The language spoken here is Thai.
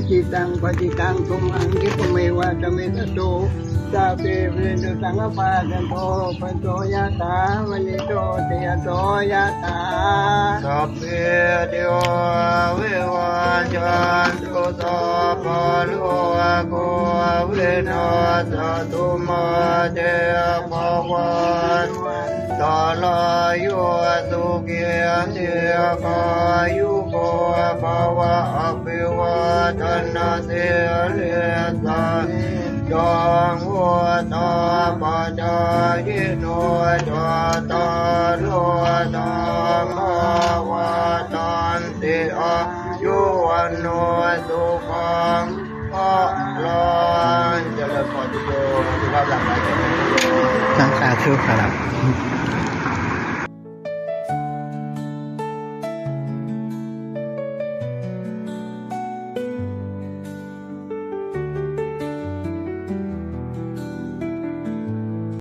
จิตังปฏิตังตุมังคิปเมวะตเมตโตสาเปเวนุสังฆปาจันโทปัญโตยะถามณิโตเตยโตยะถาสัพเพเทวะวิวัชชันตุสัพพะโลกเวนัสตุมาเตภวันตาลายุสุขีเทกายุโกภวะอภิวาทนาเสริสาจังหวัดปัจจายโนจัตตารุธรรมวัฏันติอายุวันโนสุขังพลังเจริญพรทุกโยมทุกท่านหลังไหล สาธุครับ